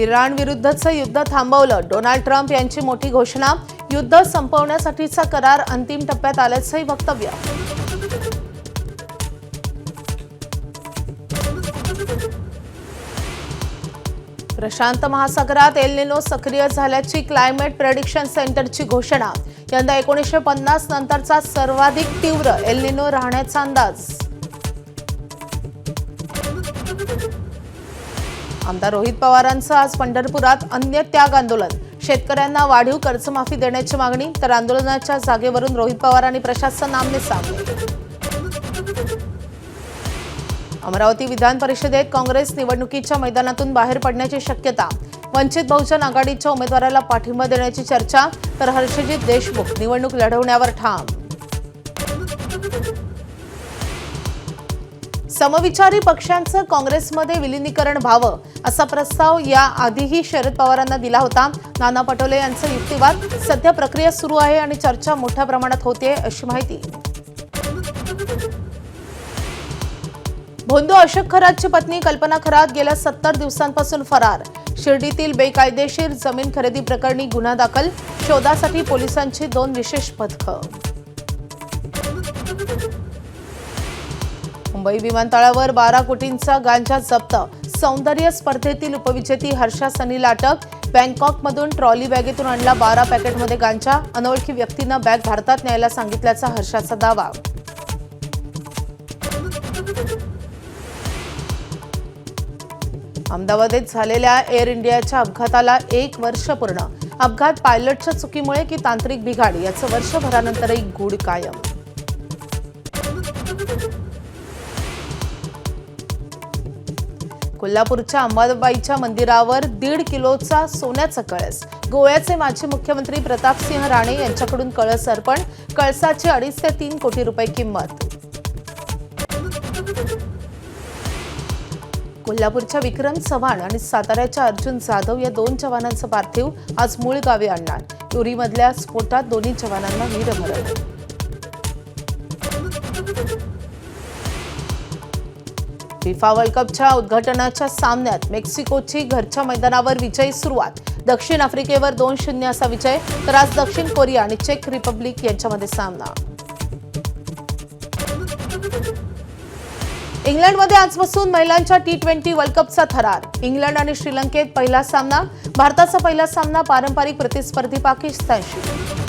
Iran विरुद्धचं युद्ध थांबवलं. Donald Trump यांची मोठी घोषणा. युद्ध संपवण्यासाठीचा करार अंतिम टप्प्यात आल्याचंही वक्तव्य. प्रशांत महासागरात एल निनो सक्रिय झाल्याची क्लायमेट प्रेडिक्शन सेंटरची घोषणा. यंदा 1950 नंतरचा सर्वाधिक तीव्र एल निनो राहण्याचा अंदाज. आमदार रोहित पवारांचं आज पंढरपुरात अन्य त्याग आंदोलन. शेतकऱ्यांना वाढीव कर्जमाफी देण्याची मागणी. तर आंदोलनाच्या जागेवरून रोहित पवार आणि प्रशासन आमने-सामने. अमरावती विधान परिषदेत काँग्रेस निवडणुकीच्या मैदानातून बाहेर पडण्याची शक्यता. वंचित बहुजन आघाडीच्या उमेदवाराला पाठिंबा देण्याची चर्चा. तर हर्षजित देशमुख निवडणूक लढवण्यावर ठाम. समविचारी पक्षांचं काँग्रेसमध्ये विलीनीकरण व्हावं असा प्रस्ताव याआधीही शरद पवारांना दिला होता. नाना पटोले यांचं युक्तिवाद. सध्या प्रक्रिया सुरू आहे आणि चर्चा मोठ्या प्रमाणात होते अशी माहिती. भोंदू अशोक खरातची पत्नी कल्पना खरात गेल्या 70 दिवसांपासून फरार. शिर्डीतील बेकायदेशीर जमीन खरेदी प्रकरणी गुन्हा दाखल. शोधासाठी पोलिसांची 2 विशेष पथकं. मुंबई विमानतळावर 12 कोटींचा गांजा जप्त. सौंदर्य स्पर्धेतील उपविजेती हर्षा सनीला अटक. बँकॉकमधून ट्रॉली बॅगेतून आणला 12 पॅकेटमध्ये गांजा. अनोळखी व्यक्तीनं बॅग भारतात न्यायला सांगितल्याचा हर्षाचा दावा. अहमदाबादेत झालेल्या एअर इंडियाच्या अपघाताला 1 वर्ष पूर्ण. अपघात पायलटच्या चुकीमुळे की तांत्रिक बिघाड याचं वर्षभरानंतरही गूढ कायम. कोल्हापूरच्या अंबाबाईच्या मंदिरावर 1.5 किलोचा सोन्याचा कळस. गोव्याचे माजी मुख्यमंत्री प्रतापसिंह राणे यांच्याकडून कळस अर्पण. कळसाची 2.5 ते 3 कोटी रुपये किंमत. कोल्हापूरच्या विक्रम चव्हाण आणि साताऱ्याच्या अर्जुन जाधव या 2 जवानांचं पार्थिव आज मूळ गावी आणणार. उरीमधल्या स्फोटात दोन्ही जवानांना वीरमरण. फिफा वर्ल्ड कपच्या उद्घाटनाच्या सामन्यात मेक्सिकोची घरच्या मैदानावर विजयी सुरुवात. दक्षिण आफ्रिकेवर 2-0 असा विजय. तर आज दक्षिण कोरिया आणि चेक रिपब्लिक यांच्यामध्ये सामना. इंग्लंडमध्ये आजपासून महिलांच्या T20 वर्ल्ड कपचा थरार. इंग्लंड आणि श्रीलंकेत पहिला सामना. भारताचा पहिला सामना पारंपरिक प्रतिस्पर्धी पाकिस्तानशी.